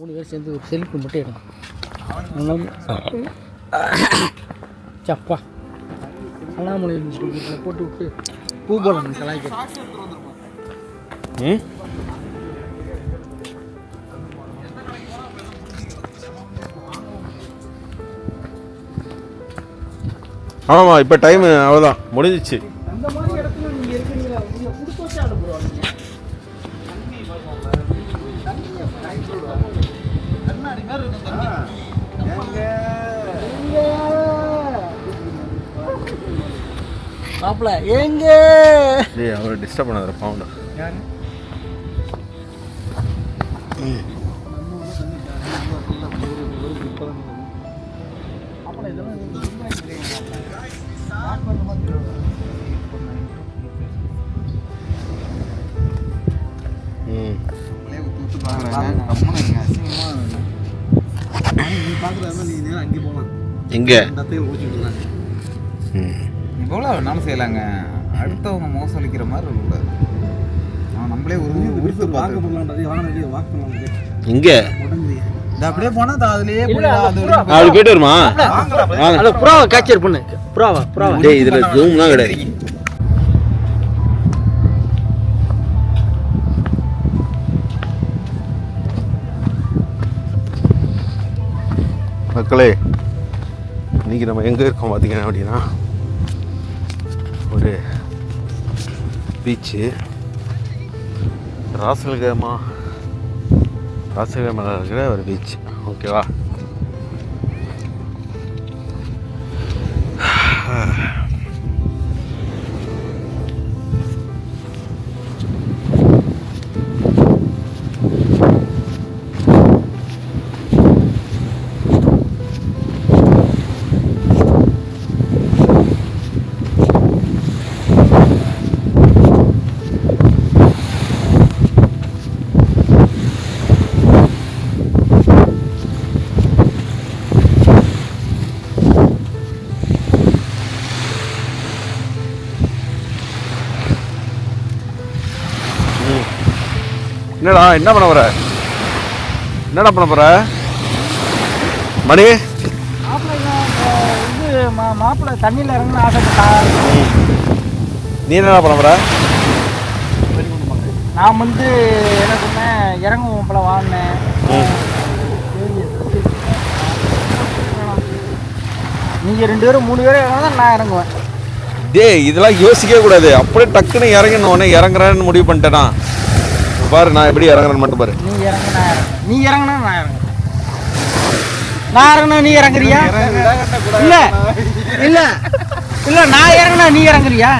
3 பேர் சேர்ந்து ஒரு செல்ஃபி மட்டும் எடுக்கும். சப்பா அண்ணாமலை போட்டு விட்டு பூ போலாம் கலாய்க்க. ஆமாம், இப்போ டைம் அவ்வளோதான், முடிஞ்சிச்சு. அந்த மாதிரி இடத்துல நீங்கள் இருக்கிறீங்களா? நீங்கள் கொடுத்து வச்சு அனுப்புகிறோம். மாப்பிள்ள எங்க அவரை டிஸ்டர்ப் பண்ணாத பவுண்ட். எங்க இவ்வளோ வேணாலும் செய்யலாங்க. அடுத்தவங்க மோசம் அளிக்கிற மாதிரி இருக்கக்கூடாது. நம்மளே உறுத்து எங்க அப்படியே போனா அதுலயே அவள் போயிட்டு வருமா? புறாவை கேப்சர் பண்ணு. புறாவா டேய், இதுல ஜூம்லாம் கிடையாது. மக்களே, இன்னைக்கு நம்ம எங்கே இருக்கோம் பார்த்தீங்கன்னா அப்படின்னா, ஒரு பீச்சு ராசல்கேமாவில் இருக்கிற ஒரு பீச். ஓகேவா? என்னடா, என்ன பண்ண போற? என்னடா பண்ண போற மணி? மாப்பிள்ளை தண்ணியில் இறங்கணும்னு ஆசைப்பட்டா. நீ என்னடா பண்ண போற? நான் என்ன சொன்னேன், இறங்குவோம் போல வாங்கினேன். நீங்கள் 2 பேரும் 3 பேரும் இறங்க தான் நான் இறங்குவேன். டேய், இதெல்லாம் யோசிக்கவே கூடாது. அப்படியே டக்குன்னு இறங்கணும். இறங்குறேன்னு முடிவு பண்ணிட்டேனா பாரு. நான் எப்படி இறங்குறேன்னு மட்டும் பாரு. நீ இறங்க நான் இறங்க, நீ இறங்கினா நான் இறங்குறேன். நான் இறங்கினா நீ இறங்குறியா? இல்லை இல்லை இல்லை, நான் இறங்கினா நீ இறங்குறியா?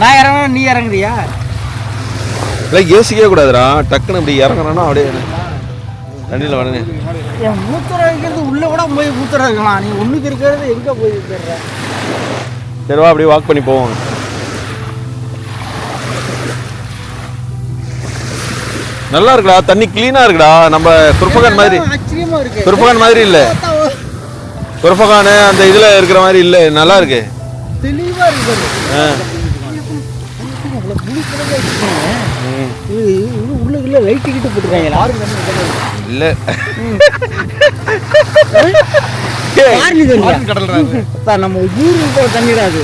நான் இறங்கினா நீ இறங்குறியா? இல்லை, யோசிக்கவே கூடாதுடா. டக்குன்னு இப்படி இறங்குறேன்னா அப்படியே தண்ணியில் வரணும். என் மூத்தரை வைக்கிறது உள்ளே கூட போய் மூத்தரை வைக்கலாம். நீ ஒன்றுக்கு இருக்கிறது எங்கே போய் இருக்கிற? சரிவா, அப்படியே வாக் பண்ணி போவோம். நல்லா இருக்குடா, தண்ணி கிளீனா இருக்குடா. நம்ம குர்பகான் மாதிரி ஆச்சரியமா இருக்கு. குர்பகான் மாதிரி இல்ல, குர்பகான் அந்த இதுல இருக்கிற மாதிரி இல்ல. நல்லா இருக்கு, தெளிவா இருக்கு. உள்ள உள்ள லைட் கிட்ட போட்டுருக்காங்க. இல்ல நம்ம ஊருக்கு தண்ணிடாது.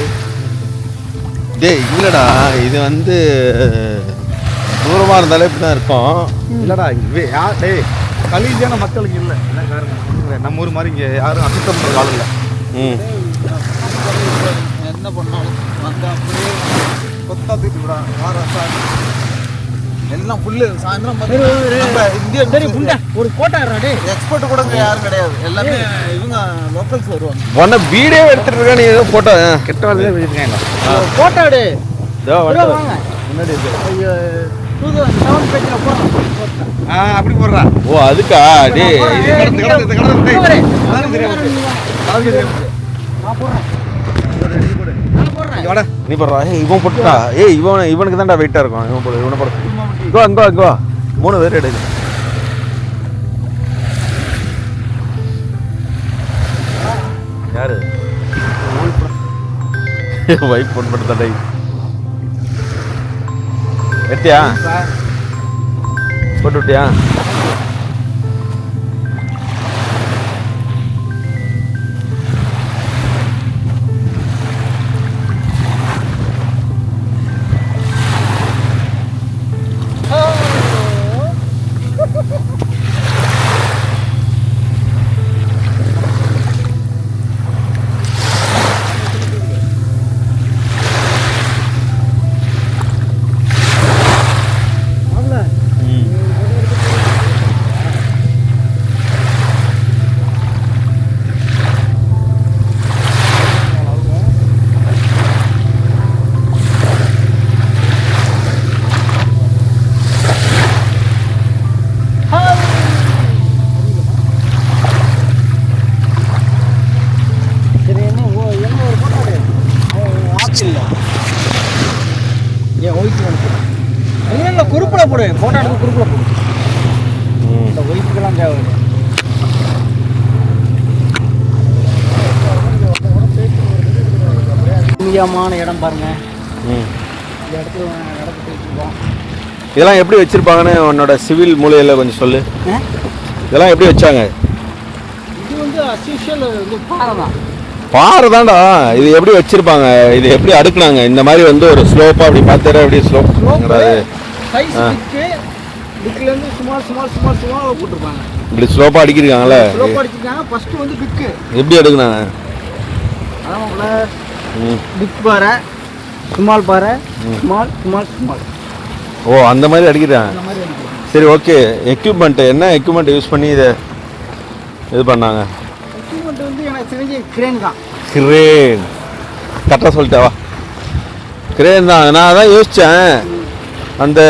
டேய் இல்லடா, இது தூரமா இருந்தாலே இப்படிதான் இருக்கும். இல்லடா, டேய் கலீஜான மக்களுக்கு இல்லை. நம்ம ஊர் மாதிரி இங்கே யாரும் அசுத்தம் பண்ணுற ஆள் இல்லை. என்ன பண்ணாலும் வந்து அப்படியே கொத்தா தூக்கிட்டு விடா. எல்லாம் ஃபுல்லு சாயந்தரம் ஒரு கோட்டை எக்ஸ்போர்ட் கூட யாரும் கிடையாது. எல்லாமே இவங்க லோக்கல்ஸ் வருவாங்க. உன்ன வீடியோ எடுத்துட்டு இருக்க. நீ ஏதோ போட்டோ கெட்ட வார்த்தை வச்சிருக்கேன். போட்டோ எடு. வாங்க முன்னாடி ஐயோ, அப்படி போடுறா. ஓ அதுக்கா? டே நீ போடுறா. இவன் போட்டுட்டா. இவனுக்கு தான்டா வெயிட்டா இருக்கும். இவன் போடு, இவனை போடு. இங்கோ 3 பேர் எடுக்கு. யாரு வைப் போன் பண்ண தடை எடுத்தியா போட்டு விட்டியா? குறுப்பில் போடு, போட்டோ எடுத்து குறுப்பில் போடு. இந்த ஒயிட்டுக்கெல்லாம் தேவை. முக்கியமான இடம் பாருங்க. இந்த இடத்துல இடத்துக்கு வச்சுருக்கோம். இதெல்லாம் எப்படி வச்சிருப்பாங்கன்னு உன்னோட சிவில் மூலையில் கொஞ்சம் சொல்லு. இதெல்லாம் எப்படி வச்சாங்க? இது வந்து அஸ்யூஷுவல் வந்து பாறை தான். பாறை தான்டா. இது எப்படி வச்சிருப்பாங்க? இது எப்படி அடுக்குனாங்க? இந்த மாதிரி வந்து ஒரு ஸ்லோப்பாக அப்படி பார்த்தாரு அப்படியே ஸ்லோப் சைஸ் டிக்கு டிக்லேருந்து சுமார் போட்டிருப்பாங்க. இப்படி ஸ்லோப்பாக அடிக்கிருக்காங்களே. ஸ்லோப்பாக அடிச்சிருக்காங்க. ஃபஸ்ட்டு வந்து டிக்கு எப்படி எடுக்குனாங்க? அதான் டிக் பாறை, ஸ்மால் பாறை, ஸ்மால். ஓ அந்த மாதிரி அடிக்கிறாங்க. அந்த மாதிரி அடிக்கிறாங்க. சரி ஓகே. எக்யூப்மெண்ட் என்ன எக்யூப்மெண்ட் யூஸ் பண்ணி இதை இது பண்ணாங்க? எக்யூப்மெண்ட் வந்து எனக்கு தெரிஞ்ச கிரேன் தான். கிரேன் கரெக்டாக சொல்லிட்டேவா? கிரேன் தான். நான் அதான் யோசித்தேன், அந்த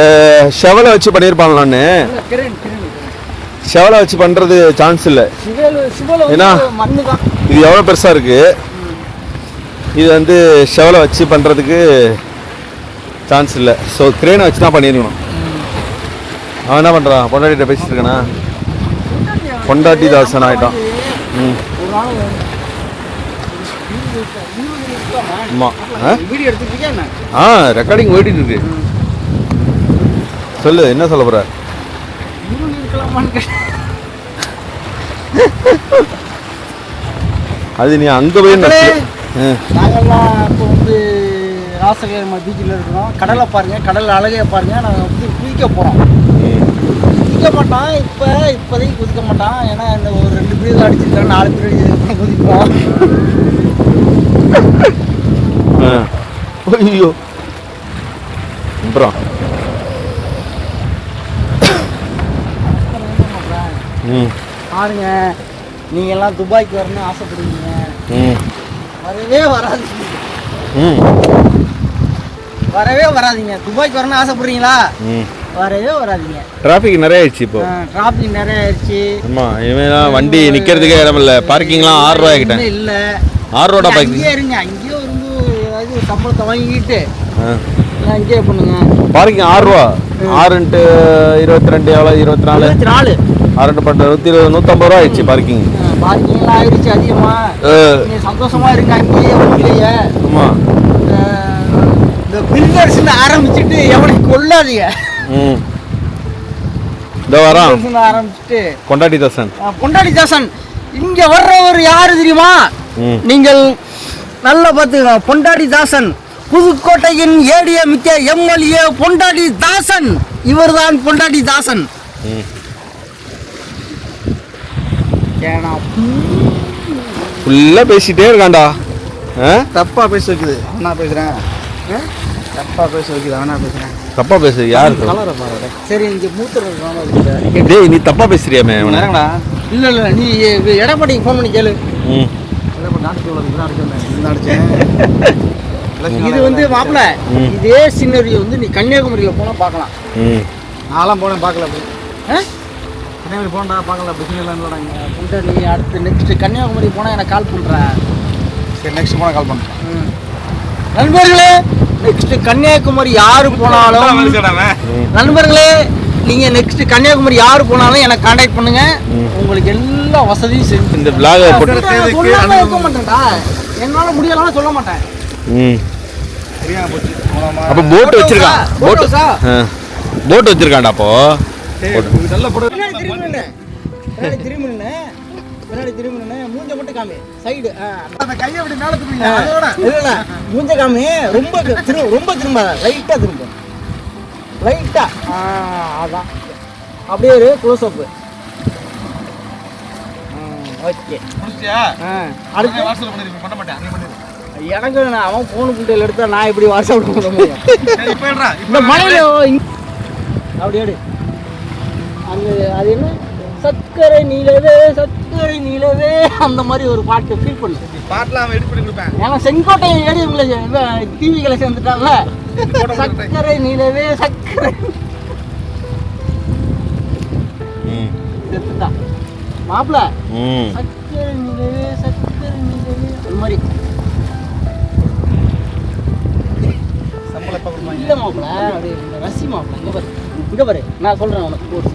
ஷெவலை வச்சு பண்ணியிருப்பாங்களான்னு. ஷெவலை வச்சு பண்ணுறது சான்ஸ் இல்லை. ஏன்னா இது எவ்வளோ பெருசாக இருக்குது. இது வந்து ஷெவலை வச்சு பண்ணுறதுக்கு சான்ஸ் இல்லை. ஸோ கிரேனை வச்சு தான் பண்ணியிருக்கணும். அவன் என்ன பண்ணுறான்? பொண்டாட்டிகிட்ட பேசிட்டு இருக்கேனா? பொண்டாட்டி தாசன் ஆகிட்டான். ஆமாம். ரெக்கார்டிங் ஓடிட்டு இருக்கு. சொல்லு, என்ன சொல்ல போற? அது நீ அங்கே போய் நாங்கள்லாம் இப்போ வந்து ராசகிரி பீச்சில் இருக்கிறோம். கடலை பாருங்கள், கடல் அழகே பாருங்கள். நாங்கள் வந்து குதிக்க போகிறோம். குதிக்க மாட்டான் இப்போதைக்கு குதிக்க மாட்டான். ஏன்னா இந்த ஒரு 2 பீரியட் அடிச்சிருக்கேன், 4 பீரியட் குதிப்போம். ஐயோ அப்புறம் பாருங்க, நீங்க எல்லாம் துபாய்க்கு வரணும்னு ஆசைப்படுவீங்க. வரவே வராதீங்க. துபாய்க்கு வரணும்னு ஆசைப்படுறீங்களா? வரவே வராதீங்க. டிராஃபிக் நிறைய ஆயிடுச்சு. இப்போ டிராஃபிக் நிறைய ஆயிடுச்சு. ஆமா, இனிமேலாம் வண்டி நிக்கிறதுக்கே இடம் இல்லை. பார்க்கிங்லாம் 6 ரூபாய் கிட்ட இல்ல. 6 ரூபா பார்க்கிங். அங்கேயே இருங்க. அங்கேயே இருந்து ஏதாவது சம்பளத்தை வாங்கிட்டு அங்கேயே பண்ணுங்க. பார்க்கிங் 6 ரூபா. 6 × 22 எவ்வளோ? 24. 6 × 120, 150 ரூபா ஆயிடுச்சு பார்க்கிங். பார்க்கிங்லாம் ஆயிடுச்சு அதிகமா. நீங்க சந்தோஷமா இருங்க அங்கேயே உள்ளேயே. ஆமா. இந்த பில்டர்ஸ்னு ஆரம்பிச்சுட்டு எவனையும் கொள்ளாதீங்க. இந்த வாரம் ஆரம்பிச்சுட்டு பொண்டாட்டி தாசன் இங்க வர்றவர் யாரு தெரியுமா? நீங்கள் நல்லா பார்த்துக்கோங்க. பொண்டாட்டி தாசன், புதுக்கோட்டையின் ஏடிஎம் எம்எல்ஏ பொண்டாட்டி தாசன். இவர்தான் பொண்டாட்டி தாசன். ஃபுல்லா பேசிட்டே இருக்காண்டா. தப்பா பேச வைக்குது. நான் பேசுறேன். தப்பா பேச வைக்குது. அவனா பேசுறேன். தப்பா பேசு. யாரு? சரி, இங்க மூத்தர். டேய், நீ தப்பா பேசுறியாமே. இல்ல நீ எடப்பாடிக்கு ஃபோன் பண்ணி கேளு. இது வந்து மாப்பிள்ள, இதே சின்னரியை வந்து நீ கன்னியாகுமரியில போனா பார்க்கலாம். நான்லாம் போனேன், பார்க்கல. அப்படி கன்னியாகுமரி போனடா, பார்க்கல. அப்படி சின்ன நீ அடுத்து நெக்ஸ்ட் கன்னியாகுமரி போனா எனக்கு கால் பண்றேன். சரி, நெக்ஸ்ட் போனால் கால் பண்ணுறேன். நண்பர்களே, நெக்ஸ்ட் கன்னியாகுமரி யாரு போனாலும் நண்பர்களே நீங்க நெக்ஸ்ட் கன்னியாகுமரி யாரு போனாலும் எனக்கு கான்டாக்ட் பண்ணுங்க. உங்களுக்கு எல்லா வசதியும் செஞ்சு இந்த பிளாக் இருக்க மாட்டேன்டா. என்னால முடியலன்னு சொல்ல மாட்டேன். தெரியாம போச்சு அப்போ போட் வச்சிருக்கான். போட் வச்சிருக்கான்டா அப்போ. நல்ல போட்டு பின்னாடி திரும்பினே மூஞ்ச மட்டும் காமி சைடு அந்த கையை அப்படி மேல தூக்குங்க அதோட இல்ல மூஞ்ச காமி ரொம்ப திரும்பாத லைட்டா திரும்ப லைட்டா அதான் அப்படியே ஒரு க்ளோஸ் அப் ஓகே முடிச்சியா அடுத்து வாட்ஸ்அப் பண்ணிருக்கேன் பண்ண மாட்டேன் நீ பண்ணிரு எனக்கு அவன் போன் புட்டையில் எடுத்தா நான் இப்படி வாட்ஸ்அப் பண்ண முடியும் இப்போ ஏறா இந்த மலையில அப்படி எடு அங்கே அது என்ன சக்கரை நீலவே அந்த மாதிரி ஒரு பாட்டு ஃபீல் பண்ணு. பாட்டுலாம் அவன் எடிட் பண்ணி கொடுப்பேன். ஏன்னா செங்கோட்டை ஏடிஎம்ல டிவிகளை சேர்ந்துட்டான்ல. சக்கரை நீலவே செத்துட்டான் மாப்பிள்ள. சக்கரை நீலவே அந்த மாதிரி சம்பளம் பார்க்கணுமா இல்லை மாப்பிள்ள. அப்படியே இந்த ரசி மாப்பிள்ள இங்கே பாரு நான் சொல்கிறேன் உனக்கு கோர்ஸ்.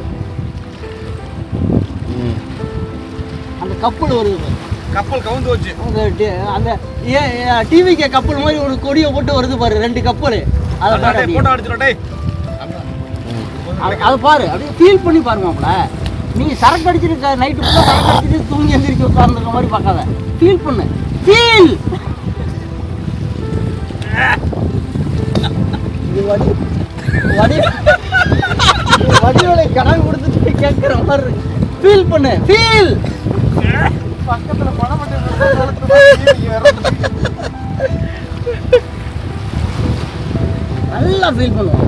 அந்த கப்பல் வருது, கப்பல் கவுந்து வச்சு அந்த டிவிக்கு கப்பல் மாதிரி ஒரு கொடியை போட்டு வருது பாரு, 2 கப்பல். அதை போட்டோ அடிச்சிடும் டேய். அதை பாரு, அப்படியே ஃபீல் பண்ணி பாருமாப்ல. நீங்க சரக்கு அடிச்சிருக்க நைட்டு ஃபுல்லாக சரக்கு அடிச்சுட்டு தூங்கி எந்திரிக்க உட்கார்ந்துருக்க மாதிரி பார்க்காத, ஃபீல் பண்ணு. ஃபீல் வடியோட கடன் கொடுத்துட்டு கேட்குற மாதிரி ஃபீல் பண்ணு. ஃபீல் பக்கத்துல பணம் மட்டும் நல்லா ஃபீல் பண்ணுவோம்.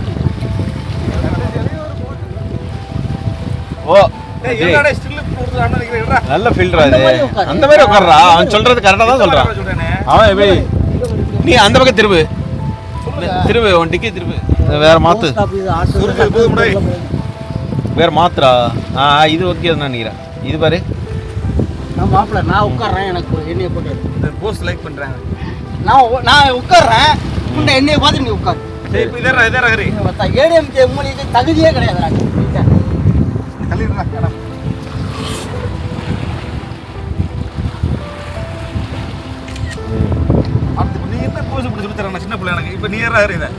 ஓ நல்ல ஃபீல்டரா இது. அந்த மாதிரி உட்கார்றா. அவன் சொல்றது கரெக்டா தான் சொல்றான். அவன் எப்படி நீ அந்த பக்கம் திரும்பு உன் டிக்கி திரும்பு. வேற மாத்து, வேற மாத்துறா. இது ஓகே தான் நினைக்கிறேன். இது பாரு மாப்பிள்ள நான் உட்கார்றேன், எனக்கு எண்ணெயை போட்டு போஸ்ட் லைக் பண்றாங்க. நான் உட்கார்றேன், உன்னை எண்ணெயை பார்த்து நீ உட்காரு. இப்போ இதே ரகரி ஏடிஎம்கே மூலிக்கு தகுதியே கிடையாது. கல்லிடுறா மேடம். நீ என்ன போஸ் இப்படி சொல்லி தரேன் சின்ன பிள்ளை எனக்கு. இப்போ நீ ஏறா இதை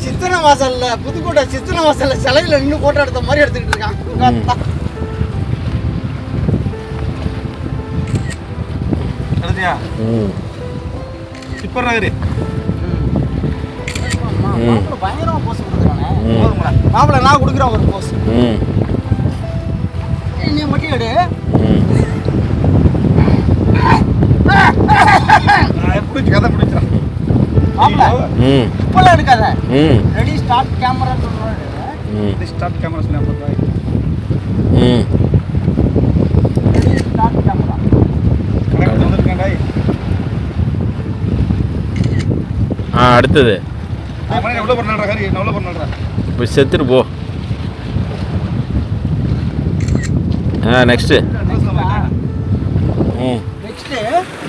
சித்தனை வாசல்ல புதுக்கோட்டை சித்தனை வாசல்ல சிலையில நின்று போட்டோ எடுத்த மாதிரி எடுத்துக்கிட்டு இருக்கான். கருதியா இப்போ ரகரி பயங்கரமா போஸ் கொடுக்குறானே. மாப்பிள்ள நான் கொடுக்குறேன் ஒரு போஸ். நீ மட்டும் எடு. பிடிச்சி கதை பிடிச்சான் மாப்பிள்ள இப்பெல்லாம் எடுக்காத. ரெடி ஸ்டார்ட் கேமரா சொல்றேன். ஸ்டார்ட் கேமரா சொன்னா போடுறாய். ரெடி ஸ்டார்ட் கேமரா கரெக்ட் வந்திருக்கேன் டேய். அடுத்தது எவ்வளோ பண்ணாடுறா ஹரி, என்ன எவ்வளோ பண்ணாடுறா போய் செத்துட்டு போ. நெக்ஸ்ட்டு நெக்ஸ்ட்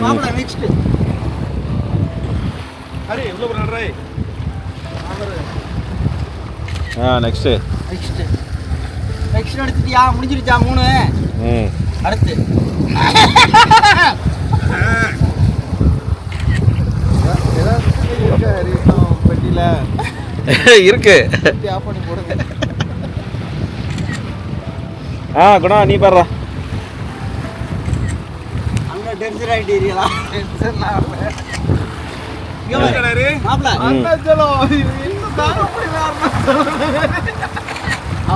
மாப்பிள்ள நெக்ஸ்ட் ஹரி எவ்வளோ பண்ணாடுறா. நெக்ஸ்ட்டு நெக்ஸ்ட் எடுத்துட்டியா? முடிஞ்சிருச்சா 3? அடுத்து பெட்டியில் இருக்கு. ஆஃப் பண்ணி போடுங்க. குணா நீ பாடுறா. அங்கே டென்ஷன் ஆகிட்டீங்களா?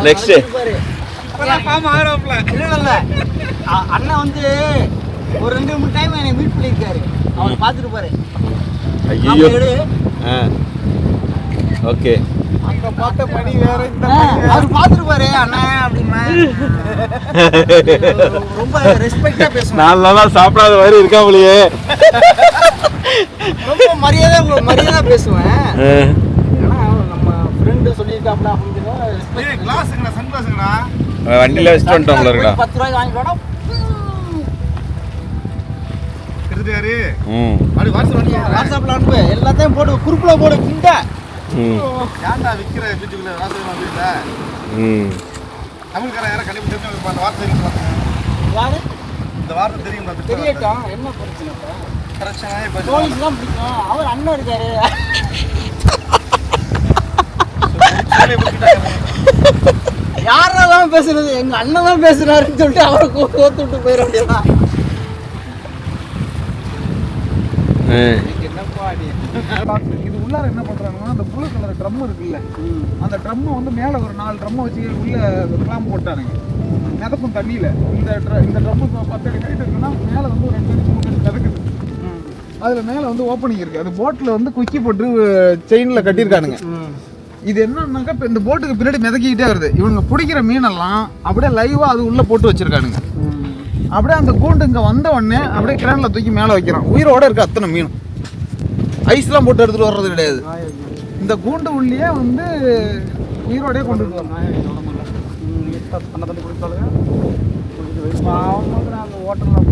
Next. அண்ணன் வந்து ஒரு 2-3 டைம் என்னை மீட் பண்ணியிருக்காரு. அவர் பார்த்துட்டு பாரு. ஐயோ ஓகே அந்த பாட்ட மணி வேற இந்த அவர் பார்த்துட்டு பாரு அண்ணன் அப்படின்னா ரொம்ப ரெஸ்பெக்டா பேசுவேன். 4 நாளா சாப்பிடாத மாதிரி இருக்காமலையே. ரொம்ப மரியாதை பேசுவேன். ஏன்னா நம்ம ஃப்ரெண்டு சொல்லியிருக்காப்ல அப்படின்னு கிளாஸுங்கடா சன் கிளாஸுங்கடா வண்டியில் வச்சுட்டு வந்துட்டோம்ல இருக்கா. 10 ரூபாய்க்கு வாங்கிக்கோடா. கிருதியாரு அப்படி வாட்ஸ்அப்ல அனுப்பு, எல்லாத்தையும் போடு, குரூப்ல போடு. கிண்டா ஏன்டா விற்கிற வீட்டுக்குள்ள வாசல் வந்துட்டா தமிழ்காரன் யாரும் கண்டிப்பாக தெரிஞ்சு அந்த வார்த்தை யாரு இந்த வார்த்தை தெரியும் தெரியட்டும். என்ன பிரச்சனை? பிரச்சனை இப்போ போலீஸ் தான் பிடிக்கும். அவர் அண்ணன் இருக்காரு. யாரெல்லாம் பேசுறது, எங்க அண்ணன் தான் பேசுறாருன்னு சொல்லிட்டு அவரை கோத்து விட்டு போயிட வேண்டியதான். இது உள்ளார என்ன பண்றாங்கன்னா அந்த ப்ளூ கலர் ட்ரம் இருக்குல்ல, அந்த ட்ரம்மை வந்து மேல ஒரு 4 ட்ரம்மை வச்சு உள்ள கிளாம் போட்டானுங்க மிதக்கும் தண்ணியில. இந்த ட்ரம்மு 10 அடி ஹைட் இருக்குன்னா மேல வந்து ஒரு 2 அடி 3 அடி மிதக்குது. அதுல மேல வந்து ஓப்பனிங் இருக்கு. அது போட்ல வந்து குக்கி போட்டு செயின்ல கட்டியிருக்கானுங்க. இது என்னன்னாக்கா இப்போ இந்த போட்டுக்கு பின்னாடி மிதக்கிட்டே வருது. இவங்க பிடிக்கிற மீனெல்லாம் அப்படியே லைவா அது உள்ள போட்டு வச்சிருக்கானுங்க. அப்படியே அந்த கூண்டு இங்க வந்த உடனே அப்படியே கிரான்ல தூக்கி மேல வைக்கிறான். உயிரோட இருக்கு அத்தனை மீனும். ஐஸ்லாம் போட்டு எடுத்துட்டு வர்றது கிடையாது. இந்த கூண்டு உள்ளே வந்து உயிரோடே கொண்டு வரோம். அந்த ஹோட்டலில்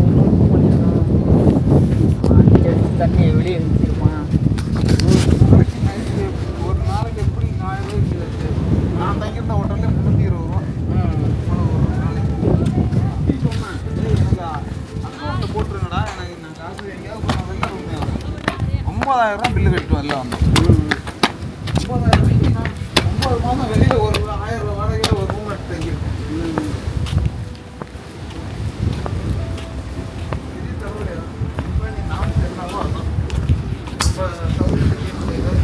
தண்ணியை வெளியே இருந்துருப்பான். ஒரு நாளைக்கு எப்படி 1000 ரூபாய்க்கு நான் தங்கியிருந்த ஹோட்டல்ல 320 ரூபா ஒரு நாளைக்கு. சொன்னேன் அக்கௌண்ட்ல போட்டுருங்கடா, எனக்கு நான் காசு எங்கேயாவது போன வெளில ரூம் 50,000 ரூபா பில்லு கட்டிட்டு வரல வந்தேன். 50,000 ரூபாய்க்கு நான் 9 மாதம் வெளியில ஒரு 1000 ரூபா வாடகையில் ஒரு ரூம் எடுத்து தங்கியிருக்கேன்.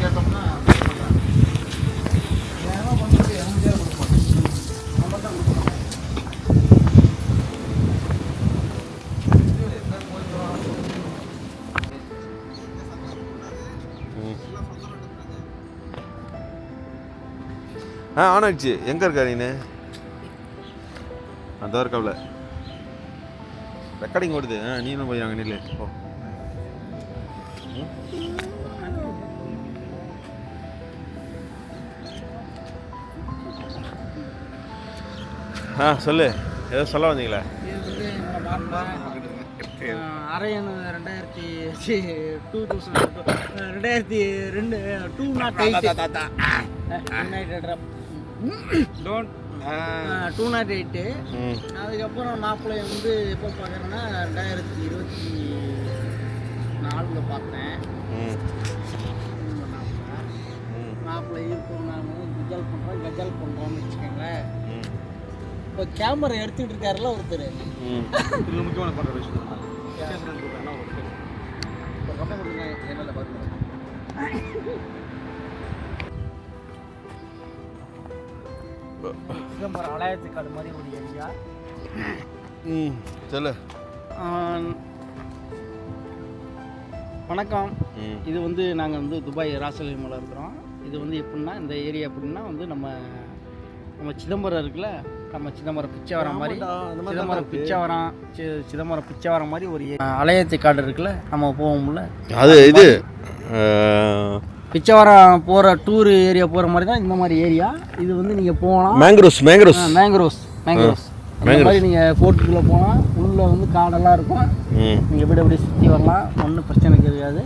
கேட்டோம்னா ஆன் ஆயிடுச்சு. எங்கே இருக்கா நீ? அந்த இருக்காவில் ரெக்கார்டிங் ஓடுது. நீனும் போய் அங்கே நில்லு. ஓ சொல்லு, ஏதோ சொல்ல வந்தீங்களா? அரையன் 208. அதுக்கப்புறம் மாப்பிள்ளை வந்து எப்போ பார்க்குறேன்னா 2024 பார்த்தேன். மாப்பிள்ளை இருக்கும். நான் கஜல் பண்ணுறோன்னு வச்சுக்கோங்களேன். இப்போ கேமரா எடுத்துக்கிட்டு இருக்காருல்ல ஒருத்தர், இதில் முக்கியமான பண்ணுற விஷயம் என்னென்ன பார்த்து சிதம்பரம் அலையத்துக்காடு மாதிரி ஒரு ஏரியா. சொல்லு. வணக்கம். இது வந்து நாங்கள் வந்து துபாய் ராசலிமலை இருக்கிறோம். இது வந்து எப்படின்னா இந்த ஏரியா எப்படின்னா வந்து நம்ம சிதம்பரம் இருக்குல்ல, நம்ம சிதம்பரம் பிச்சாவரம் மாதிரி, சிதம்பரம் பிச்சாவரம் மாதிரி ஒரு அலையத்துக்காடு இருக்குல்ல, நம்ம போவோம்ல, அது இது பிச்சாவரம் போகிற டூர் ஏரியா போகிற மாதிரி தான் இந்த மாதிரி ஏரியா. இது வந்து நீங்கள் போகலாம். மேங்க்ரோஸ் அந்த மாதிரி நீங்கள் கோட்டுக்குள்ளே போனால் உள்ளே வந்து காடெல்லாம் இருக்கும். நீங்கள் எப்படி எப்படி சுற்றி வரலாம், ஒன்றும் பிரச்சனை கிடையாது.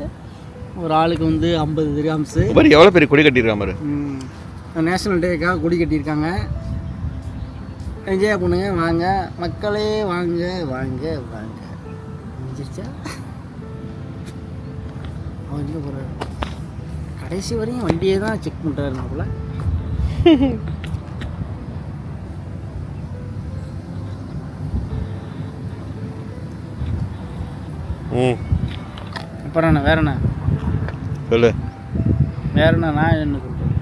ஒரு ஆளுக்கு வந்து 50 திர்ஹாம்ஸ். எவ்வளோ பெரிய கொடி கட்டியிருக்காங்க பாரு. நேஷனல் டேக்காக கொடி கட்டியிருக்காங்க. என்ஜாய் பண்ணுங்க, வாங்க மக்களே, வாங்க வாங்க வாங்க. முடிஞ்சிருச்சா? அவன் எங்கே போகிற கடைசி வரையும் வண்டியே தான் செக் பண்ணுறாரு நாப்புல. அப்புறம் என்ன வேற என்ன சொல்லு? வேற என்ன? நான் என்ன சொல்கிறேன்?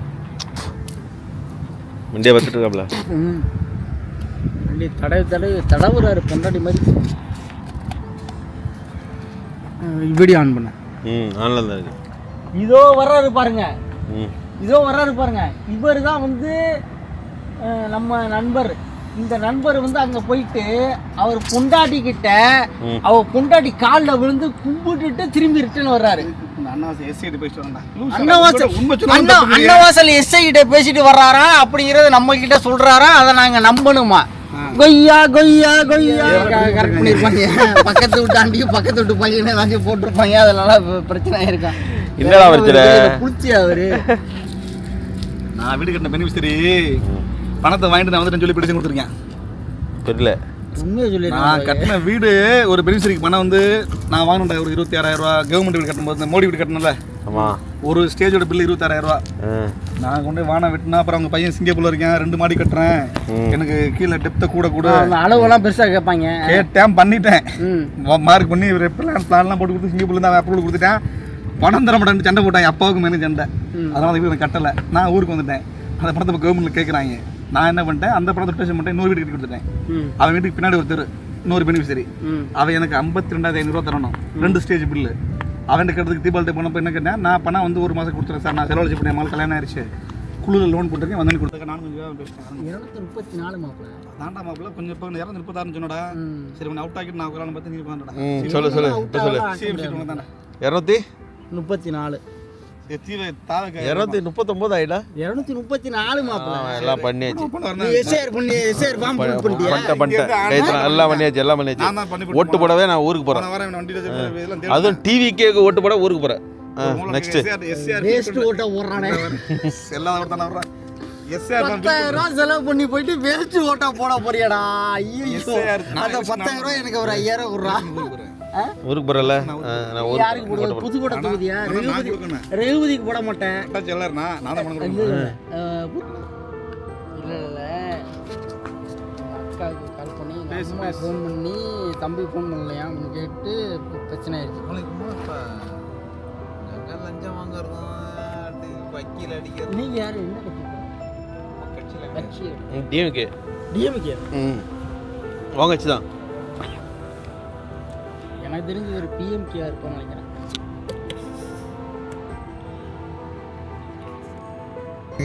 வண்டியை பார்த்துட்டு இருக்காப்ல. வண்டி தடவுறாரு பொண்டாடி மாதிரி. வீடியோ ஆன் பண்ண. ஆன்லைன் தான் இருக்கு. இதோ வர்றாரு பாருங்க, இவர் தான் வந்து நம்ம நண்பர். இந்த நண்பர் வந்து அங்க போயிட்டு அவர் பொண்டாட்டி கிட்ட அவர் பொண்டாட்டி காலில் விழுந்து கும்பிட்டுட்டு திரும்பி ரிட்டர்ன் வர்றாரு. அன்னவாசல் எஸ்ஐ கிட்ட பேசிட்டு வர்றாரா அப்படிங்கறத நம்ம கிட்ட சொல்றாரா, அதை நாங்க நம்பணுமா? கொய்யா கொய்யா கொய்யா கரெக்ட் பண்ணிருப்பாங்க. பக்கத்து விட்டாண்டி பக்கத்து விட்டு பையனை வாங்கி போட்டிருப்பாங்க. அதனால பிரச்சனை ஆயிருக்கா? புளிச்சி அவரு. நான் வீடு கட்டின பெனிஃபிஷரி பணத்தை வாங்கிட்டு நான் வந்து சொல்லி பிடிச்சு கொடுத்துருக்கேன். தெரியல, உண்மையை சொல்லி. நான் கட்டின வீடு ஒரு பெனிஃபிஷரிக்கு பணம் வந்து நான் வாங்கினேன் ஒரு 26,000 ரூபா. கவர்மெண்ட் வீடு கட்டும்போது மோடி வீடு கட்டணும்ல, ஆமாம். ஒரு ஸ்டேஜோட பில்லு 26,000 ரூபா. நான் கொண்டு வானம் வெட்டினா அப்புறம் அவங்க பையன் சிங்கப்பூர்ல இருக்கேன், 2 மாடி கட்டுறேன், எனக்கு கீழே டெப்த்தை கூட அளவுலாம் பெருசாக கேட்பாங்க. கேட்டேன், பண்ணிட்டேன், மார்க் பண்ணி பிளான்லாம் போட்டு கொடுத்து சிங்கப்பூர்ல இருந்து அப்ரூவல் கொடுத்துட்டேன். பணம் தர மாட்டேன் சண்டை போட்டாங்க, அப்பாவுக்கு மேலே சண்டை. அதனால எனக்கு கட்டலை. நான் ஊருக்கு வந்துட்டேன். அந்த பணத்தை இப்போ கவர்மெண்ட்ல கேட்குறாங்க. நான் என்ன பண்ணிட்டேன், அந்த பணத்தை ரொட்டேஷன் பண்ணிட்டேன், இன்னொரு வீடு கட்டி கொடுத்துட்டேன். அவன் வீட்டுக்கு பின்னாடி ஒருத்தர் இன்னொரு பெனிஃபிஷரி, அவன் எனக்கு 52,500 ரூபா தரணும், 2 ஸ்டேஜ் பில்லு. அவன் கேட்டதுக்கு தீபாவளி போனப்போ என்ன கேட்டேன், நான் பணம் வந்து 1 மாதம் கொடுத்துறேன் சார், நான் செலவழிச்சு பண்ணேன், மகள் கல்யாணம் ஆயிடுச்சு, குழுவில் லோன் போட்டிருக்கேன், வந்து கொடுத்துருக்கேன். நான் கொஞ்சம் பேசிட்டேன். 234 மாப்பிள்ள தாண்டா மாப்பிள்ள கொஞ்சம் இப்போ 236 சொன்னடா. சரி உன்னை அவுட் ஆக்கிட்டு நான் உட்காந்து பார்த்து நீ உட்காந்துடா. சொல்லு இப்போ சொல்லு. 234 239 ஆயிடா. 234 மாப்பிள்ள எல்லாம் பண்ணியாச்சு. எல்லாம் பண்ணியாச்சு. ஓட்டு போடவே நான் ஊருக்கு போறேன். அதுவும் டிவிக்கே ஓட்டு போட ஊருக்கு போறேன். நெக்ஸ்ட் ஓட்ட ஓடுறானே எல்லாம் ஓட்டான வர்றான். 10,000 ரூபா செலவு பண்ணி போயிட்டு வேஸ்ட் ஓட்டா போட போறியாடா? ஐயோ, அந்த 10,000 ரூபாய் எனக்கு ஒரு 5,000 கொடுறா. ஊருக்கு போறல. யாருக்கு போடுறது? புதுக்கோட்டை தொகுதியா? ரேவதிக்கு போட மாட்டேன். நான் தான் பண்ண கொடுக்கிறேன். இல்ல அக்காவுக்கு கால் பண்ணி அம்மா ஃபோன் பண்ணி தம்பி ஃபோன் பண்ணலையா அப்படின்னு கேட்டு பிரச்சனை ஆயிடுச்சு. லஞ்சம் வாங்குறதும் வக்கீல் அடிக்கிறது. நீங்க யாரு? என்ன கட்சி? டிஎம்கே. டிஎம்கே வாங்கச்சு தான். எனக்கு தெரிஞ்சு ஒரு பிஎம்கே இருப்பான்னு நினைக்கிறேன்.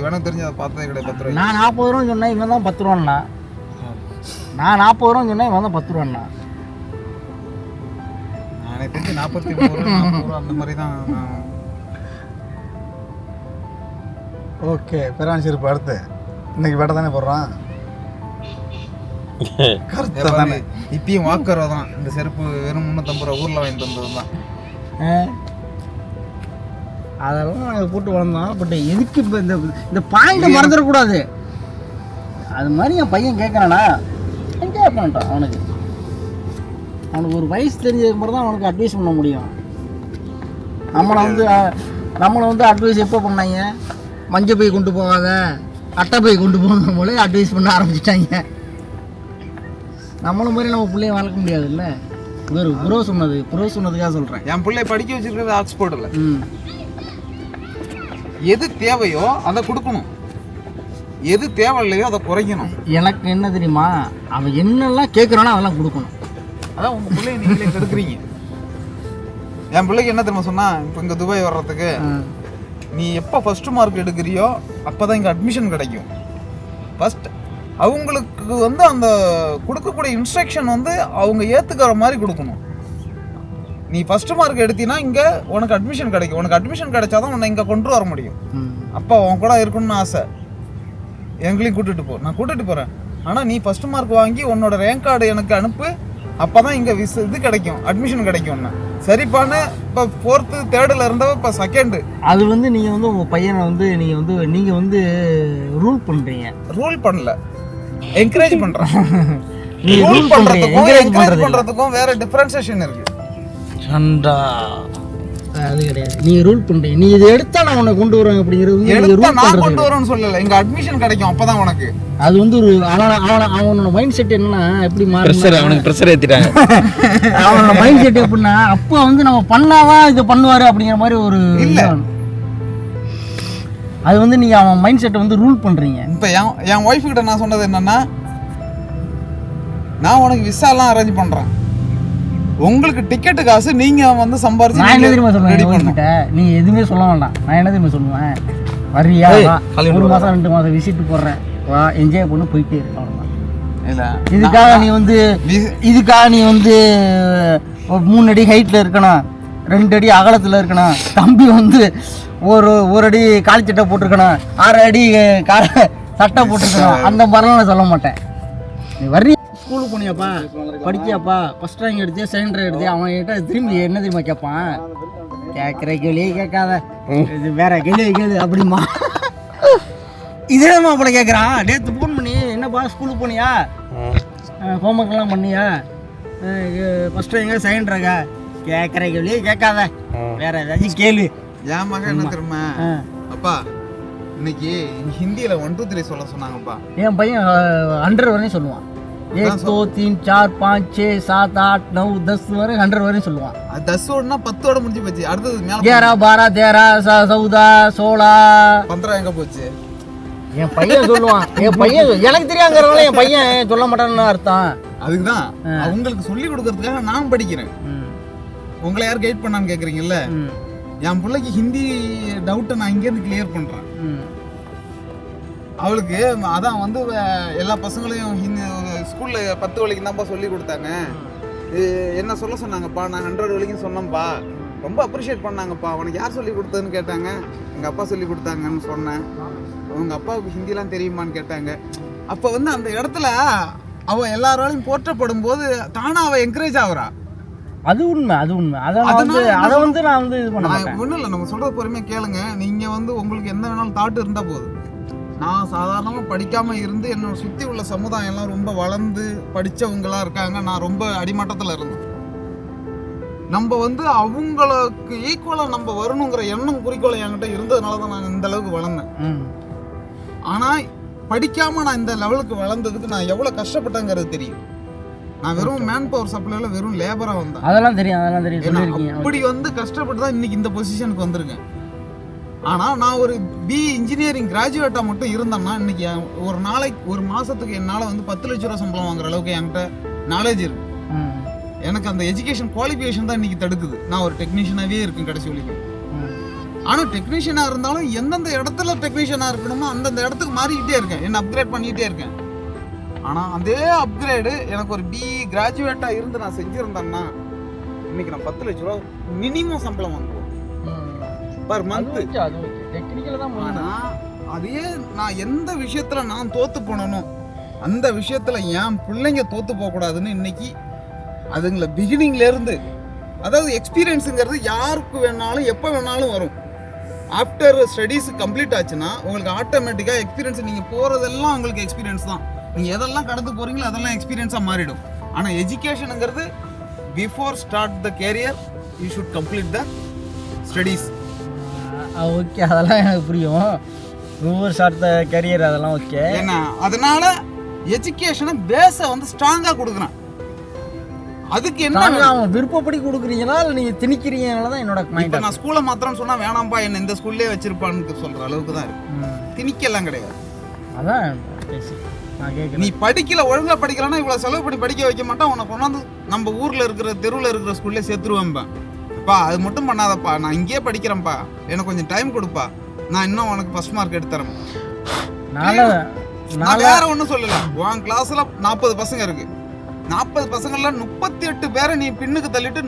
எனக்கு தெரிஞ்சு அதை பார்த்ததே கிடையாது. 10 ரூபாய். நான் 40 ரூபா சொன்னேன், இவன் தான் 10 ரூபான்னா. நான் 40 ரூபா சொன்னேன், இவன் தான் 10 ரூபான்னா. எனக்கு தெரிஞ்சு 43 ரூபா அந்த மாதிரி தான். ஓகே, பெரான் செருப்பு அடுத்து இன்னைக்கு வேட்டை தானே போடுறான். கருத்து தானே இப்பயும் வாக்கரோ தான். இந்த செருப்பு வெறும் 350 ரூபா ஊரில் வாங்கிட்டு வந்தது தான். அதெல்லாம் நாங்கள் போட்டு வளர்ந்தோம். பட் எதுக்கு இப்போ இந்த பாயிண்ட்டை மறந்துடக்கூடாது. அது மாதிரி என் பையன் கேட்குறானா என்ஜாய் பண்ணிட்டான். அவனுக்கு ஒரு வயசு தெரிஞ்சதுக்கு அப்புறம் தான் அவனுக்கு அட்வைஸ் பண்ண முடியும். நம்மளை வந்து அட்வைஸ் எப்போ பண்ணாங்க? மஞ்சள் பை கொண்டு போகாத, அட்டை பை கொண்டு போகாத போல அட்வைஸ் பண்ண ஆரம்பிச்சிட்டாங்க. நம்மள மாதிரி நம்ம பிள்ளைய வளர்க்க முடியாது இல்லை. ஒரு புரோ சொன்னதுக்காக சொல்கிறேன். என் பிள்ளை படிக்க வச்சிருக்கிறது ஆக்ஸ்போர்டில். எது தேவையோ அதை கொடுக்கணும், எது தேவையில்லையோ அதை குறைக்கணும். எனக்கு என்ன தெரியுமா, அவன் என்னெல்லாம் கேட்குறானோ அதெல்லாம் கொடுக்கணும். அதான் உங்கள் பிள்ளைய நீங்களே கெடுக்குறீங்க. என் பிள்ளைக்கு என்ன தெரியுமா சொன்னா, இப்போ இங்கே துபாய் வர்றதுக்கு நீ எப்போ ஃபர்ஸ்ட் மார்க் எடுக்கிறியோ அப்போ தான் இங்கே அட்மிஷன் கிடைக்கும். ஃபர்ஸ்ட் அவங்களுக்கு வந்து அந்த கொடுக்கக்கூடிய இன்ஸ்ட்ரக்ஷன் வந்து அவங்க ஏற்றுக்கிற மாதிரி கொடுக்கணும். நீ ஃபர்ஸ்ட் மார்க் எடுத்தீங்கன்னா இங்கே உனக்கு அட்மிஷன் கிடைக்கும். உனக்கு அட்மிஷன் கிடைச்சாதான் உன்னை இங்கே கொண்டு வர முடியும். அப்பா உன் கூட இருக்கணும்னு ஆசை, எங்களையும் கூட்டிகிட்டு போ, நான் கூட்டிகிட்டு போகிறேன். ஆனால் நீ ஃபர்ஸ்ட் மார்க் வாங்கி உன்னோட ரேங்க் கார்டு எனக்கு அனுப்பு, அப்போ தான் இங்கே இது கிடைக்கும், அட்மிஷன் கிடைக்கும்ண்ணா. சரிப்பான இப்போ 4th 3rd இருந்தவ இப்போ 2nd. அது வந்து நீங்கள் வந்து உங்கள் பையனை வந்து நீங்கள் வந்து ரூல் பண்ணுறீங்க. ரூல் பண்ணல, என்கரேஜ் பண்ணுறேன். ரூல் பண்ணுறதுக்கும் வேற டிஃபரன்சியேஷன் இருக்கு. சண்டா அது கிடையாது. நீ ரூல் பண்றீங்க. நீ இதை எடுத்தா நான் உன்னை கொண்டு வருவேன் அப்படிங்கிறது நான் கொண்டு வரேன்னு சொல்லல. இங்க அட்மிஷன் கிடைக்கும், அப்பதான் உனக்கு. அது வந்து ஒரு அவனோட மைண்ட் செட் என்னன்னா எப்படி மாறும், அவனுக்கு பிரஷர் ஏத்திட்டாங்க. அவனோட மைண்ட் செட் எப்படின்னா, அப்போ வந்து நம்ம பண்ணாவா இது பண்ணுவாரு அப்படிங்கிற மாதிரி ஒரு இல்ல. அது வந்து நீங்க அவன் மைண்ட் செட்டை வந்து ரூல் பண்றீங்க. இப்போ என் ஒய்ஃப் கிட்ட நான் சொன்னது என்னன்னா, நான் உனக்கு விசாலாம் அரேஞ்ச் பண்றேன், உங்களுக்கு டிக்கெட்டு காசு நீங்க வந்து சம்பாரிச்சு. நான் என்ன தெரியுமா சொல்லுவேன், நீ எதுவுமே சொல்ல வேண்டாம். நான் என்ன தெரியுமா சொல்லுவேன், வரியா 1 மாசம் 2 மாசம் விசிட் போடுறேன், வா என்ஜாய் பண்ணி போயிட்டே இருக்கான். இதுக்காக நீ வந்து 3 அடி ஹைட்ல இருக்கணும், 2 அடி அகலத்துல இருக்கணும், தம்பி வந்து ஒரு அடி கால் சட்டை போட்டிருக்கணும், 6 அடி சட்டை போட்டிருக்கணும், அந்த மாதிரிலாம் நான் சொல்ல மாட்டேன். நீ வரி ஸ்கூலுக்கு போனியாப்பா, படிக்கியாப்பா, ஃபர்ஸ்ட் ரேங்க் எடுத்து 2nd ரேங்க் எடுத்து, அவன் கிட்ட திரும்பி என்ன தெரியுமா கேட்பான், கேட்குற கேள்வியே கேட்காத, இது வேற கேள்வி கேளு அப்படிமா. இதே மாப்பிள்ள கேட்குறான். நேற்று ஃபோன் பண்ணி, என்னப்பா ஸ்கூலுக்கு போனியா, ஹோம்ஒர்க்லாம் பண்ணியா, ஃபர்ஸ்ட் ரேங்கா 2nd ரேங்கா, கேட்குற கேள்வியே கேட்காத, வேற ஏதாச்சும் கேளு, என் மகன் என்ன தெரியுமா அப்பா இன்னைக்கு ஹிந்தியில 1 2 3 சொல்ல சொன்னாங்கப்பா. என் பையன் 100 வரையும் சொல்லுவான். 1 2 3 4 5 6 7 8 9 10 வரை 100 வரையும் சொல்லுவான். 10 ஓடனா 10 ஓட முடிஞ்சு போச்சு. அடுத்தது மேல 11 12 13 14 16 15 எங்க போச்சு? என் பையன் சொல்லுவான். என் பையன் எனக்கு தெரியாங்கிறவங்கள என் பையன் சொல்ல மாட்டான்னு அர்த்தம். அதுக்குதான் உங்களுக்கு சொல்லி கொடுக்கறதுக்காக நான் படிக்கிறேன். உங்களை யார் கைட் பண்ணான்னு கேக்குறீங்கல்ல, என் பிள்ளைக்கு ஹிந்தி டவுட்டை நான் இங்கேருந்து கிளியர் பண்றேன். அவளுக்கு அதான் வந்து எல்லா பசங்களையும் ஸ்கூல்ல 10 வரைக்கும் தான்ப்பா சொல்லி கொடுத்தாங்க. என்ன சொல்ல சொன்னாங்கப்பா, நான் 100 வரைக்கும் சொன்னேன்ப்பா, ரொம்ப அப்ரிஷியேட் பண்ணாங்கப்பா. அவனுக்கு யார் சொல்லி கொடுத்ததுன்னு கேட்டாங்க. எங்கள் அப்பா சொல்லி கொடுத்தாங்கன்னு சொன்னேன். அவங்க அப்பாவுக்கு ஹிந்திலாம் தெரியுமான்னு கேட்டாங்க. அப்போ வந்து அந்த இடத்துல அவள் எல்லாராலையும் போற்றப்படும் போது தானா அவள் என்கரேஜ் ஆகுறா. அது உண்மை, அது உண்மை. அதை வந்து நான் வந்து இது பண்ண மாட்டேன். ஒன்றும் இல்லை, நம்ம சொல்கிறது பொறுமையாக கேளுங்க. நீங்கள் வந்து உங்களுக்கு என்ன வேணாலும் தாட்டு இருந்தால் போதும். நான் சாதாரணமாக படிக்காமல் இருந்து என்னோட சுற்றி உள்ள சமுதாயம்லாம் ரொம்ப வளர்ந்து படித்தவங்களாம் இருக்காங்க. நான் ரொம்ப அடிமட்டத்தில் இருந்தேன். நம்ம வந்து அவங்களுக்கு ஈக்குவலாக நம்ம வரணுங்கிற எண்ணம் குறிக்கோளை என்கிட்ட இருந்ததுனால தான் நான் இந்த அளவுக்கு வளர்ந்தேன். ஆனால் படிக்காமல் நான் இந்த லெவலுக்கு வளர்ந்ததுக்கு நான் எவ்வளோ கஷ்டப்பட்டேங்கிறது தெரியும். நான் வெறும் மேன் பவர் சப்ளைல வெறும் லேபராக வந்தேன். அதெல்லாம் தெரியும், அதெல்லாம் தெரியும். அப்படி வந்து கஷ்டப்பட்டு தான் இன்னைக்கு இந்த பொசிஷனுக்கு வந்திருக்கேன். ஆனால் நான் ஒரு பிஇ இன்ஜினியரிங் கிராஜுவேட்டாக மட்டும் இருந்தேன்னா இன்னைக்கு ஒரு நாளைக்கு ஒரு மாதத்துக்கு என்னால் வந்து 10 லட்ச ரூபா சம்பளம் வாங்குற அளவுக்கு என்கிட்ட நாலேஜ் இருக்கு. எனக்கு அந்த எஜுகேஷன் குவாலிஃபிகேஷன் தான் இன்னைக்கு தடுக்குது. நான் ஒரு டெக்னீஷியனாகவே இருக்கேன் கடைசி வரைக்கும். ஆனால் டெக்னீஷியனாக இருந்தாலும் எந்தெந்த இடத்துல டெக்னீஷியனாக இருக்கணுமோ அந்தந்த இடத்துக்கு மாறிக்கிட்டே இருக்கேன், என்ன அப்கிரேட் பண்ணிக்கிட்டே இருக்கேன். ஆனால் அதே அப்கிரேடு எனக்கு ஒரு பிஇ கிராஜுவேட்டாக இருந்து நான் செஞ்சுருந்தேன்னா இன்னைக்கு நான் 10 லட்ச ரூபா மினிமம் சம்பளம் வாங்குவேன் பர் மந்த். ஆனால் அதே நான் எந்த விஷயத்தில் நான் தோற்று போனனோ அந்த விஷயத்தில் என் பிள்ளைங்க தோற்று போகக்கூடாதுன்னு இன்னைக்கு அதுங்களை பிகினிங்லேருந்து, அதாவது எக்ஸ்பீரியன்ஸுங்கிறது யாருக்கு வேணாலும் எப்போ வேணாலும் வரும். ஆஃப்டர் ஸ்டடீஸ் கம்ப்ளீட் ஆச்சுன்னா உங்களுக்கு ஆட்டோமேட்டிக்காக எக்ஸ்பீரியன்ஸ், நீங்கள் போகிறதெல்லாம் உங்களுக்கு எக்ஸ்பீரியன்ஸ் தான். நீங்கள் எதெல்லாம் கடந்து போகிறீங்களோ அதெல்லாம் எக்ஸ்பீரியன்ஸாக மாறிடும். ஆனால் எஜுகேஷனுங்கிறது before start the career you should complete the studies. Okay, அதெல்லாம் எனக்கு புரியும். பிஃபோர் ஸ்டார்ட் த கேரியர் அதெல்லாம் ஓகே. ஏன்னா அதனால எஜுகேஷனை பேஸை வந்து ஸ்ட்ராங்காக கொடுக்குறேன். அதுக்கு என்ன அவன் விருப்பப்படி கொடுக்குறீங்களா இல்லை நீங்கள் திணிக்கிறீங்கனால தான் என்னோட மைண்ட். நான் ஸ்கூலை மாத்திரம்னு சொன்னால் வேணாம்ப்பா என்ன இந்த ஸ்கூல்லே வச்சிருப்பான்னு சொல்கிற அளவுக்கு தான் இருக்கு. திணிக்கலாம் கிடையாது. அதான் நீ படிக்கல, ஒழுங்கா படிக்கலன்னா இவ்வளவு செலவு பண்ணி படிக்க வைக்க மாட்டான். உன்னை கொண்டாந்து நம்ம ஊர்ல இருக்கிற தெருவில் இருக்கிற ஸ்கூல்ல சேர்த்துருவேன்பா. அப்பா அது மட்டும் பண்ணாதப்பா, நான் இங்கேயே படிக்கிறேன்ப்பா, எனக்கு கொஞ்சம் டைம் கொடுப்பா, நான் இன்னும் உனக்கு ஃபர்ஸ்ட் மார்க் எடுத்து தரேன். நான் வேற ஒன்றும் சொல்லல. உன் கிளாஸ்ல 40 பசங்க இருக்கு. 40 பசங்கள்ல 38 பேரை நீ பின்னுக்கு தள்ளிட்டு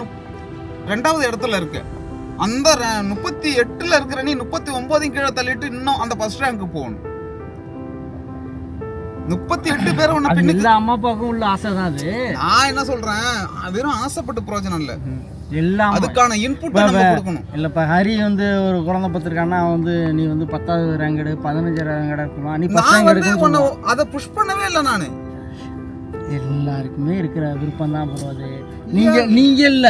2வது இடத்துல இருக்கு. அந்த 38ல இருக்கிற நீ 39 கீழே தள்ளிட்டு இன்னும் அந்த ஃபர்ஸ்ட் ரேங்க்கு போகணும். 38 பேர் ஒண்ணு பின்னுக்கு. எல்லா அம்மா அப்பாவுக்கும் உள்ள ஆசை தான் அது. நான் என்ன சொல்றேன், வெறும் ஆசைப்பட்டு பிரயோஜனம் இல்ல, எல்லாம் அதுக்கான இன்புட் நம்ம கொடுக்கணும். இல்ல இப்ப ஹரி வந்து ஒரு குழந்தை பத்திருக்கான்னா வந்து நீ வந்து 10வது ரேங்க் எடு, 15 ரேங்க் எடுக்கணும், நீ 10 ரேங்க் எடுக்கணும். அதை புஷ் பண்ணவே இல்லை நானு. எல்லாருக்குமே இருக்கிற விருப்பம் தான் போறது. நீங்க இல்ல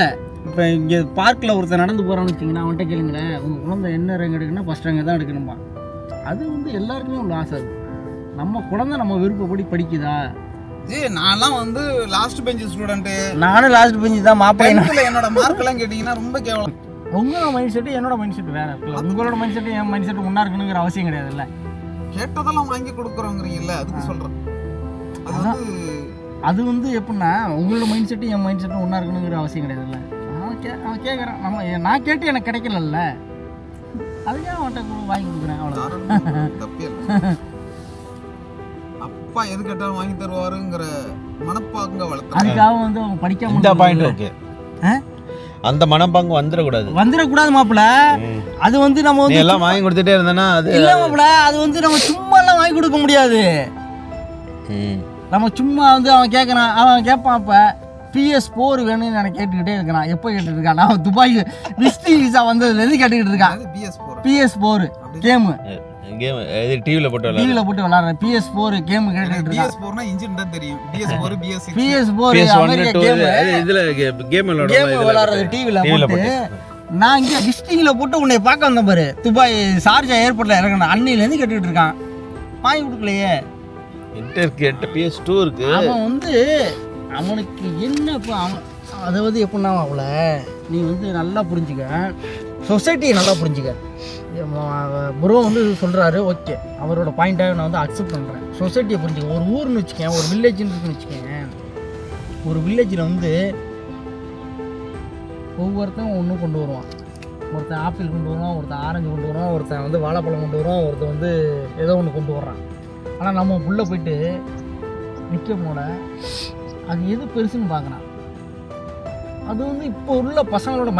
இப்போ இங்கே பார்க்கில் ஒருத்தர் நடந்து போகிறான்னு வச்சிங்கன்னா அவன்கிட்ட கேளுங்களேன், உங்கள் குழந்தை என்ன ரேங்க் எடுக்கணும்னா ஃபஸ்ட் ரேங்க் தான் எடுக்கணுமா. அது வந்து எல்லாருக்குமே உள்ள ஆசை. அது நம்ம குழந்தை நம்ம விருப்பப்படி படிக்குதா. நான்லாம் வந்து லாஸ்ட் பெஞ்ச் ஸ்டூடெண்ட்டு. நானும் லாஸ்ட் பெஞ்சு தான் மாப்பேன். என்னோட மார்க்கெல்லாம் கேட்டிங்கன்னா ரொம்ப கேவலம். உங்களோட மைண்ட் செட்டு என்னோட மைண்ட் செட் வேறு இருக்குல்ல. உங்களோட மைண்ட் செட்டு என் மைண்ட் செட்டு ஒன்றா இருக்கணுங்கிற அவசியம் கிடையாதுல்ல. கேட்டதெல்லாம் வாங்கி கொடுக்குறோங்கிறீங்கல்ல, அதுக்கு சொல்கிறேன். அது வந்து எப்படின்னா உங்களோட மைண்ட் செட்டு என் மைண்ட் செட்டு ஒன்றா இருக்கணுங்கிற அவசியம் கிடையாதுல்ல. அவன் கேட்குறான், நான் கேட்டு எனக்கு கிடைக்கலல்ல, அதுக்கே அவன்கிட்ட வாங்கி கொடுக்குறேன், அவ்வளோதான். அப்பா எது கேட்டாலும் வாங்கி தருவாருங்கிற மனப்பாங்க வளர்த்து அதுக்காக வந்து அவங்க படிக்காம இந்த பாயிண்ட் ஓகே. அந்த மனப்பாங்கு வந்துடக்கூடாது மாப்பிள்ள. அது வந்து நம்ம வந்து எல்லாம் வாங்கி கொடுத்துட்டே இருந்தேன்னா அது இல்லை மாப்பிள்ள. அது வந்து நம்ம சும்மா எல்லாம் வாங்கி கொடுக்க முடியாது. நம்ம சும்மா வந்து அவன் கேட்குறான், அவன் கேட்பான். அப்போ PS4 வேணும்னு நான் கேட்டுக்கிட்டே இருக்கிறான். எப்போ கேட்டுட்டு இருக்கான்? நான் துபாய் விசிட் விசா வந்ததுலேருந்து கேட்டுக்கிட்டு இருக்கான். PS4 கேமு டிவியில் போட்டு விளாட்றேன். PS4 கேமு கேட்டுக்கிட்டு இருக்கான். PS4னா இன்ஜின் தான் தெரியும். PS4 America game. இதில் கேம் விளாட்றது டிவியில் போட்டு நான் இங்கே டிஸ்டிங்கில் போட்டு உன்னை பார்க்க வந்தேன் பாரு, துபாய் ஷார்ஜா ஏர்போர்ட்டில் இறங்கினேன். அன்னையிலேருந்து கேட்டுக்கிட்டு இருக்கான், வாங்கி கொடுக்கலையே. என்கிட்ட இருக்கு, என்கிட்ட PS2 இருக்கு. அவன் வந்து அவனுக்கு என்ன இப்போ அவன் அதாவது எப்படின்னா அவளை நீ வந்து நல்லா புரிஞ்சுக்க, சொசைட்டியை நல்லா புரிஞ்சுக்க. ப்ரோ வந்து சொல்கிறாரு, ஓகே, அவரோட பாயிண்ட்டாக நான் வந்து அக்செப்ட் பண்ணுறேன். சொசைட்டியை புரிஞ்சுக்க. ஒரு ஊர்னு வச்சுக்கேன், ஒரு வில்லேஜ்னு இருக்குன்னு வச்சுக்கேன். ஒரு வில்லேஜில் வந்து ஒவ்வொருத்தன் ஒன்று கொண்டு வருவான். ஒருத்தன் ஆப்பிள் கொண்டு வருவான், ஒருத்தன் ஆரஞ்சு கொண்டு வருவான், ஒருத்தன் வந்து வாழைப்பழம் கொண்டு வருவான், ஒருத்தன் வந்து ஏதோ ஒன்று கொண்டு வர்றான். ஆனால் நம்ம உள்ளே போயிட்டு நிற்க போல அது எது பெருசுன்னு பார்க்குறான். அது வந்து இப்போ உள்ள பசங்களோட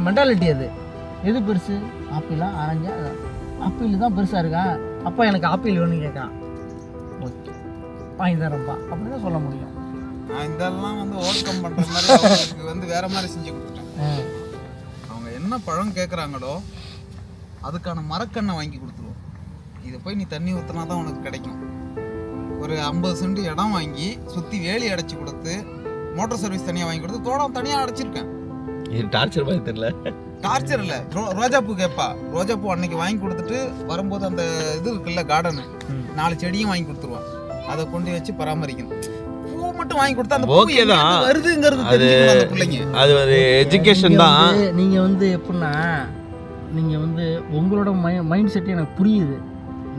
மென்டாலிட்டி. அது எது பெருசு, ஆப்பிளா ஆரஞ்சா? ஆப்பிள் தான் பெருசாக இருக்கா, அப்பா எனக்கு ஆப்பிள் வேணும்னு கேட்கான். ஓகே வாங்கி தரேன்ப்பா அப்படின்னு தான் சொல்ல முடியும். நான் இதெல்லாம் வந்து ஓவர் கம் பண்ணுற மாதிரி அவங்களுக்கு வந்து வேற மாதிரி செஞ்சு கொடுத்துட்டேன். அவங்க என்ன பழம் கேட்குறாங்களோ அதுக்கான மரக்கண்ணை வாங்கி கொடுத்துருவோம். இதை போய் நீ தண்ணி ஊற்றினா தான் உனக்கு கிடைக்கும். ஒரு 50 சென்ட் இடம் வாங்கி சுற்றி வேலி அடைச்சி கொடுத்து, மோட்டர் சர்வீஸ் தனியாக வாங்கி கொடுத்து, தோட்டம் தனியாக அடைச்சிருக்கேன். இது டார்ச்சர் மாதிரி தெரியல. டார்ச்சர் இல்லை, ரோஜாப்பூ கேட்பா. ரோஜாப்பூ அன்னைக்கு வாங்கி கொடுத்துட்டு வரும்போது அந்த இது இருக்குல்ல கார்டனு, 4 செடியும் வாங்கி கொடுத்துருவான். அதை கொண்டு வச்சு பராமரிக்கணும். பூ மட்டும் வாங்கி கொடுத்தா அந்த பூ ஓகே தான் வருதுங்கிறது அது பிள்ளைங்க. அது ஒரு எஜுகேஷன் தான். நீங்கள் வந்து எப்படின்னா நீங்கள் வந்து உங்களோட மைண்ட் செட் எனக்கு புரியுது.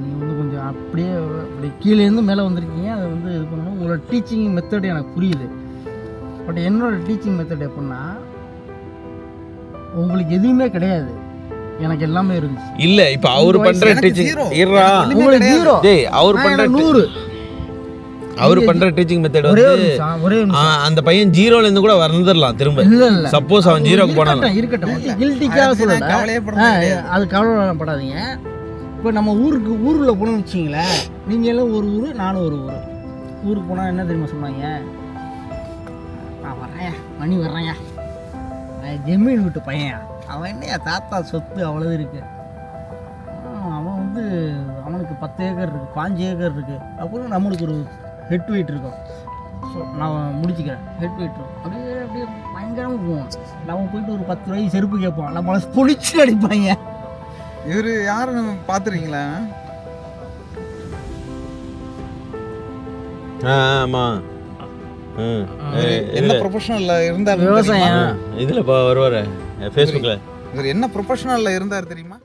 நீங்கள் வந்து கொஞ்சம் அப்படியே அப்படி கீழேருந்து மேலே வந்திருக்கீங்க. அதை வந்து இது பண்ணணும். உங்களோட டீச்சிங் மெத்தட் எனக்கு புரியுது. பட் என்னோட டீச்சிங் மெத்தட் எப்படின்னா, உங்களுக்கு எதுவுமே கிடையாது, எனக்கு எல்லாமே இருந்துச்சு. இல்ல இப்ப அவர் பண்ற டீச்சிங் இருறா, உங்களுக்கு ஜீரோ, டேய் அவர் பண்ற 100. அவர் பண்ற டீச்சிங் மெத்தட் வந்து அந்த பையன் ஜீரோல இருந்து கூட வந்துடலாம் திரும்ப. இல்ல சப்போஸ் அவன் ஜீரோக்கு போனாலும் இருக்கட்டும், கில்ட்டிக்காக சொல்லல, அது கவலைப்படாதீங்க. இப்போ நம்ம ஊரில் போனோம்னு வச்சிங்களேன், நீங்கள் எல்லாம் ஒரு ஊர், நானும் ஒரு ஊர். ஊருக்கு போனால் என்ன தெரியுமா சொன்னாங்க, நான் வர்றேன், மணி வர்றேன்யா, ஜமீன் வீட்டு பையன், அவன் என்னையா தாத்தா சொத்து அவ்வளவு இருக்கு, அவன் வந்து அவனுக்கு 10 ஏக்கர் இருக்குது, 5 ஏக்கர் இருக்குது. அப்புறம் நம்மளுக்கு ஒரு ஹெட் வெயிட் இருக்கும். ஸோ நான் முடிச்சுக்கிறேன், ஹெட் வெயிட் இருக்கும். அப்படியே அப்படியே பயங்கரமாக போவோம். நம்ம போயிட்டு ஒரு 10 ரூபாய்க்கு செருப்பு கேட்போம், நம்மளை பொழிச்சு அடிப்பாங்க. இவர் யாருன்னு பார்த்துறீங்களா? ஆமா என்ன ப்ரொஃபஷனல்ல இருந்தார் விவசாயம் இதுல வருவாரு ஃபேஸ்புக்ல. இவர் என்ன ப்ரொஃபஷனல்ல இருந்தார் தெரியுமா?